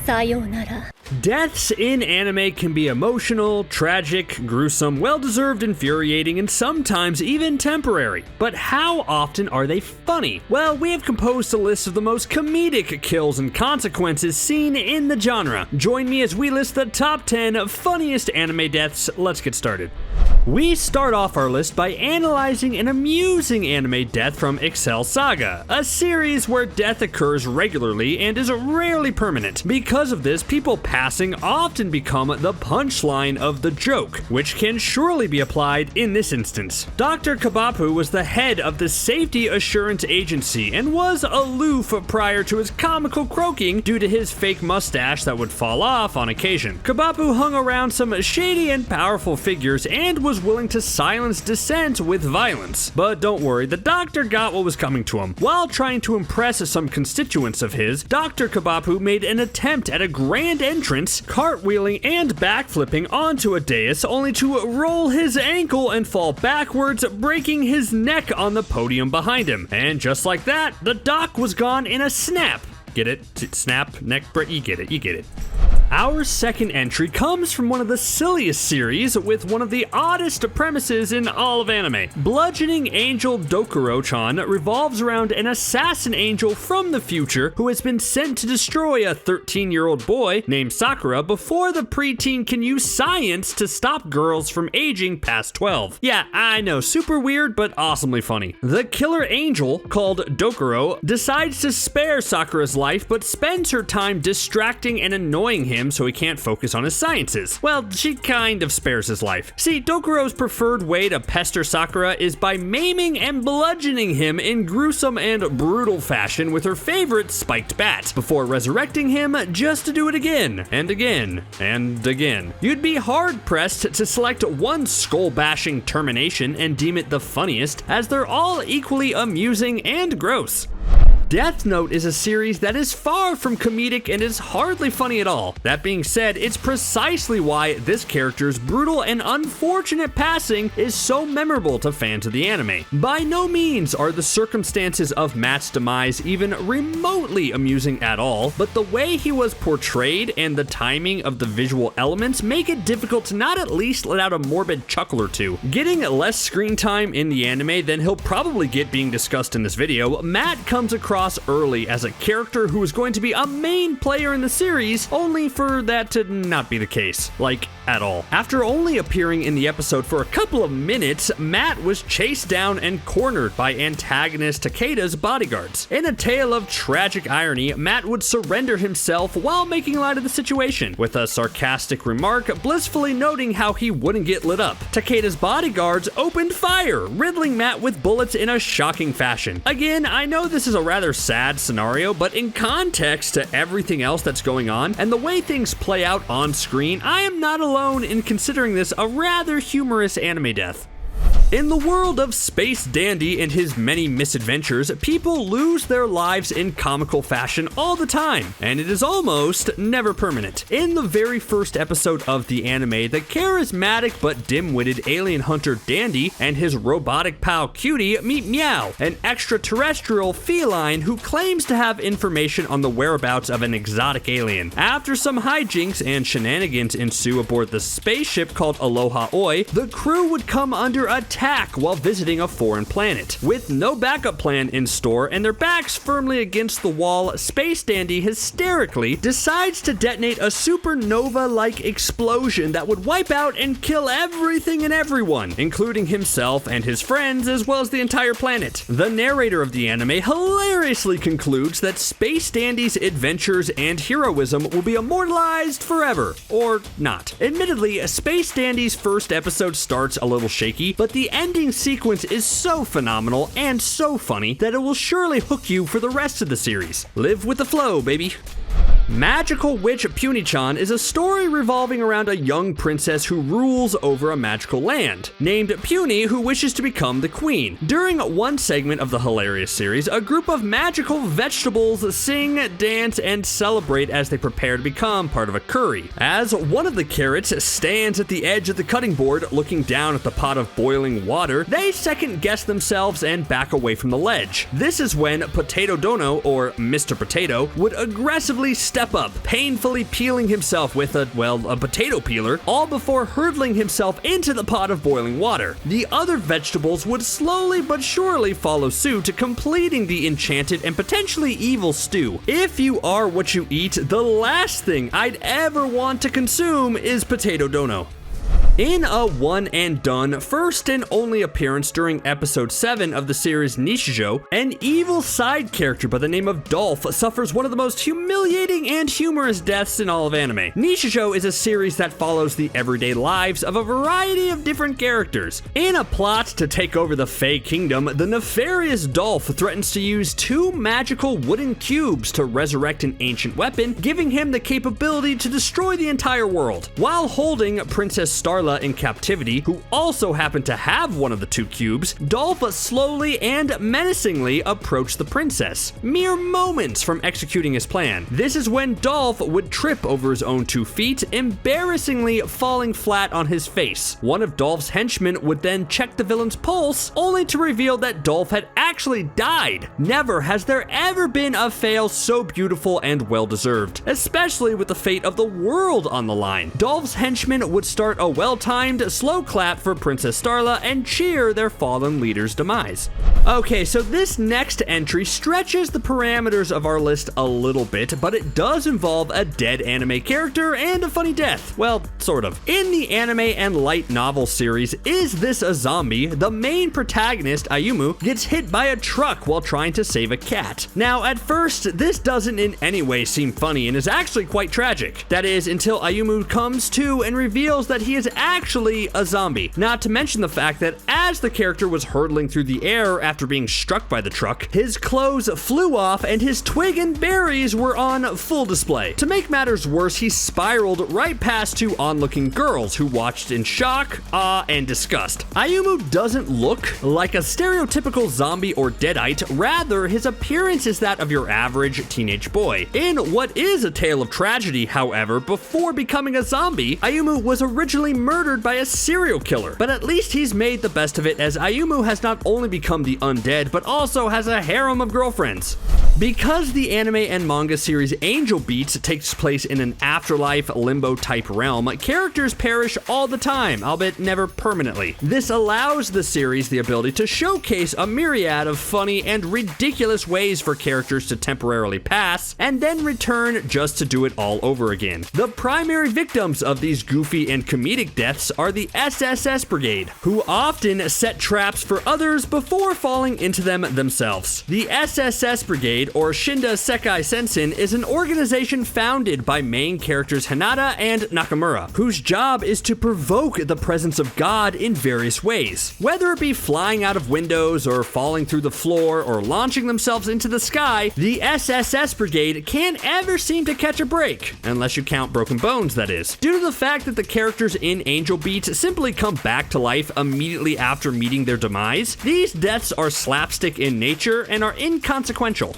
sayonara. Deaths in anime can be emotional, tragic, gruesome, well-deserved, infuriating, and sometimes even temporary. But how often are they funny? Well, we have composed a list of the most comedic kills and consequences seen in the genre. Join me as we list the top 10 funniest anime deaths. Let's get started. We start off our list by analyzing an amusing anime death from Excel Saga, a series where death occurs regularly and is rarely permanent. Because of this, people passing often become the punchline of the joke, which can surely be applied in this instance. Dr. KABAPU was the head of the Safety Assurance Agency and was aloof prior to his comical croaking due to his fake mustache that would fall off on occasion. KABAPU hung around some shady and powerful figures and was willing to silence dissent with violence. But don't worry, the doctor got what was coming to him. While trying to impress some constituents of his, Dr. KABAPU made an attempt at a grand entrance, cartwheeling and backflipping onto a dais only to roll his ankle and fall backwards, breaking his neck on the podium behind him. And just like that, the doc was gone in a snap. Get it? Snap, neck break, you get it. Our second entry comes from one of the silliest series with one of the oddest premises in all of anime. Bludgeoning Angel Dokuro-chan revolves around an assassin angel from the future who has been sent to destroy a 13-year-old boy named Sakura before the preteen can use science to stop girls from aging past 12. Yeah, I know, super weird, but awesomely funny. The killer angel, called Dokuro, decides to spare Sakura's life, but spends her time distracting and annoying him so he can't focus on his sciences. Well, she kind of spares his life. See, Dokuro's preferred way to pester Sakura is by maiming and bludgeoning him in gruesome and brutal fashion with her favorite spiked bat, before resurrecting him just to do it again, and again, and again. You'd be hard-pressed to select one skull-bashing termination and deem it the funniest, as they're all equally amusing and gross. Death Note is a series that is far from comedic and is hardly funny at all. That being said, it's precisely why this character's brutal and unfortunate passing is so memorable to fans of the anime. By no means are the circumstances of Matt's demise even remotely amusing at all, but the way he was portrayed and the timing of the visual elements make it difficult to not at least let out a morbid chuckle or two. Getting less screen time in the anime than he'll probably get being discussed in this video, Matt comes across early as a character who is going to be a main player in the series, only for that to not be the case, like, at all. After only appearing in the episode for a couple of minutes, Matt was chased down and cornered by antagonist Takeda's bodyguards. In a tale of tragic irony, Matt would surrender himself while making light of the situation, with a sarcastic remark blissfully noting how he wouldn't get lit up. Takeda's bodyguards opened fire, riddling Matt with bullets in a shocking fashion. Again, I know this is a rather sad scenario, but in context to everything else that's going on and the way things play out on screen, I am not alone in considering this a rather humorous anime death. In the world of Space Dandy and his many misadventures, people lose their lives in comical fashion all the time, and it is almost never permanent. In the very first episode of the anime, the charismatic but dim-witted alien hunter Dandy and his robotic pal Cutie meet Meow, an extraterrestrial feline who claims to have information on the whereabouts of an exotic alien. After some hijinks and shenanigans ensue aboard the spaceship called Aloha Oi, the crew would come under attack while visiting a foreign planet. With no backup plan in store and their backs firmly against the wall, Space Dandy hysterically decides to detonate a supernova-like explosion that would wipe out and kill everything and everyone, including himself and his friends, as well as the entire planet. The narrator of the anime hilariously concludes that Space Dandy's adventures and heroism will be immortalized forever, or not. Admittedly, Space Dandy's first episode starts a little shaky, but the ending sequence is so phenomenal and so funny that it will surely hook you for the rest of the series. Live with the flow, baby. Magical Witch Puny-chan is a story revolving around a young princess who rules over a magical land, named Puny, who wishes to become the queen. During one segment of the hilarious series, a group of magical vegetables sing, dance, and celebrate as they prepare to become part of a curry. As one of the carrots stands at the edge of the cutting board looking down at the pot of boiling water, they second-guess themselves and back away from the ledge. This is when Potato-Dono, or Mr. Potato, would aggressively step up, painfully peeling himself with a potato peeler, all before hurtling himself into the pot of boiling water. The other vegetables would slowly but surely follow suit, completing the enchanted and potentially evil stew. If you are what you eat, the last thing I'd ever want to consume is potato-dono. In a one and done, first and only appearance during episode 7 of the series Nishijo, an evil side character by the name of DOLPH suffers one of the most humiliating and humorous deaths in all of anime. Nishijo is a series that follows the everyday lives of a variety of different characters. In a plot to take over the Fey Kingdom, the nefarious DOLPH threatens to use 2 magical wooden cubes to resurrect an ancient weapon, giving him the capability to destroy the entire world. While holding Princess Starla in captivity, who also happened to have one of the 2 cubes, DOLPH slowly and menacingly approached the princess, mere moments from executing his plan. This is when DOLPH would trip over his own 2 feet, embarrassingly falling flat on his face. One of DOLPH's henchmen would then check the villain's pulse, only to reveal that DOLPH had actually died. Never has there ever been a fail so beautiful and well-deserved, especially with the fate of the world on the line. DOLPH's henchmen would start a well-timed slow clap for Princess Starla and cheer their fallen leader's demise. Okay, so this next entry stretches the parameters of our list a little bit, but it does involve a dead anime character and a funny death. Well, sort of. In the anime and light novel series Is This a Zombie?, the main protagonist, AYUMU, gets hit by a truck while trying to save a cat. Now, at first, this doesn't in any way seem funny and is actually quite tragic. That is, until AYUMU comes to and reveals that he is actually a zombie. Not to mention the fact that as the character was hurtling through the air after being struck by the truck, his clothes flew off and his twig and berries were on full display. To make matters worse, he spiraled right past 2 onlooking girls who watched in shock, awe, and disgust. AYUMU doesn't look like a stereotypical zombie or deadite, rather his appearance is that of your average teenage boy. In what is a tale of tragedy, however, before becoming a zombie, AYUMU was originally murdered by a serial killer, but at least he's made the best of it, as AYUMU has not only become the undead, but also has a harem of girlfriends. Because the anime and manga series Angel Beats takes place in an afterlife limbo type realm, characters perish all the time, albeit never permanently. This allows the series the ability to showcase a myriad of funny and ridiculous ways for characters to temporarily pass, and then return just to do it all over again. The primary victims of these goofy and comedic deaths are the SSS Brigade, who often set traps for others before falling into them themselves. The SSS Brigade, or Shinda Sekai Sensen, is an organization founded by main characters Hinata and Nakamura, whose job is to provoke the presence of God in various ways. Whether it be flying out of windows, or falling through the floor, or launching themselves into the sky, the SSS Brigade can't ever seem to catch a break, unless you count Broken Bones, that is. Due to the fact that the characters in Angel Beats simply come back to life immediately after meeting their demise, these deaths are slapstick in nature and are inconsequential.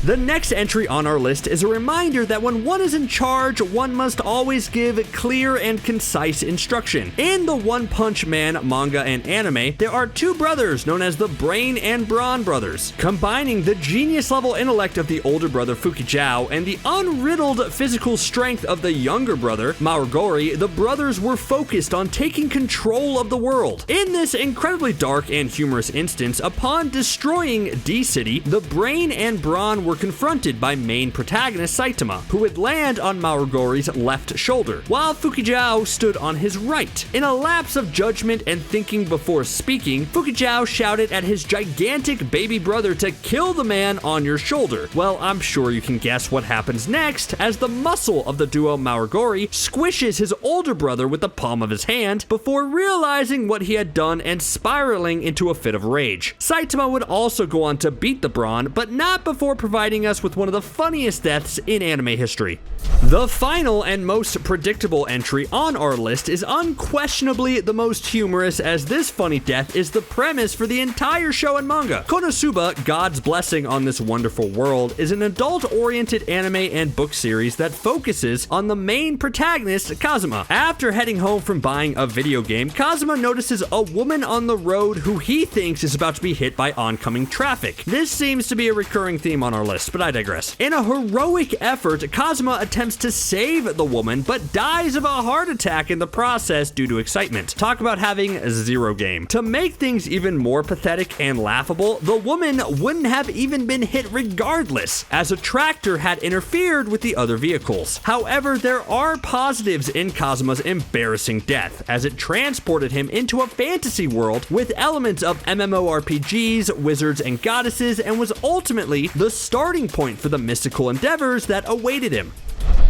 The next entry on our list is a reminder that when one is in charge, one must always give clear and concise instruction. In the One Punch Man manga and anime, there are 2 brothers known as the Brain and BRAWN brothers. Combining the genius-level intellect of the older brother Fukijao and the unriddled physical strength of the younger brother Marugori, the brothers were focused on taking control of the world. In this incredibly dark and humorous instance, upon destroying D-City, the Brain and BRAWN were confronted by main protagonist Saitama, who would land on Marugori's left shoulder, while Fukijao stood on his right. In a lapse of judgment and thinking before speaking, Fukijao shouted at his gigantic baby brother to kill the man on your shoulder. Well, I'm sure you can guess what happens next, as the muscle of the duo Marugori squishes his older brother with the palm of his hand before realizing what he had done and spiraling into a fit of rage. Saitama would also go on to beat the BRAWN, but not before providing us with one of the funniest deaths in anime history. The final and most predictable entry on our list is unquestionably the most humorous, as this funny death is the premise for the entire show and manga. Konosuba, God's Blessing on This Wonderful World, is an adult-oriented anime and book series that focuses on the main protagonist, Kazuma. After heading home from buying a video game, Kazuma notices a woman on the road who he thinks is about to be hit by oncoming traffic. This seems to be a recurring theme on our our list, but I digress. In a heroic effort, Kazuma attempts to save the woman, but dies of a heart attack in the process due to excitement. Talk about having zero game. To make things even more pathetic and laughable, the woman wouldn't have even been hit regardless, as a tractor had interfered with the other vehicles. However, there are positives in Kazuma's embarrassing death, as it transported him into a fantasy world with elements of MMORPGs, wizards, and goddesses, and was ultimately the starting point for the mystical endeavors that awaited him.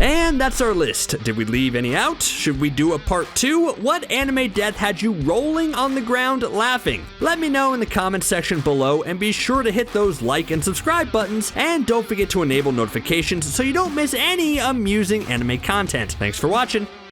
And that's our list. Did we leave any out? Should we do a part 2? What anime death had you rolling on the ground laughing? Let me know in the comment section below, and be sure to hit those like and subscribe buttons, and don't forget to enable notifications so you don't miss any amusing anime content. Thanks for watching.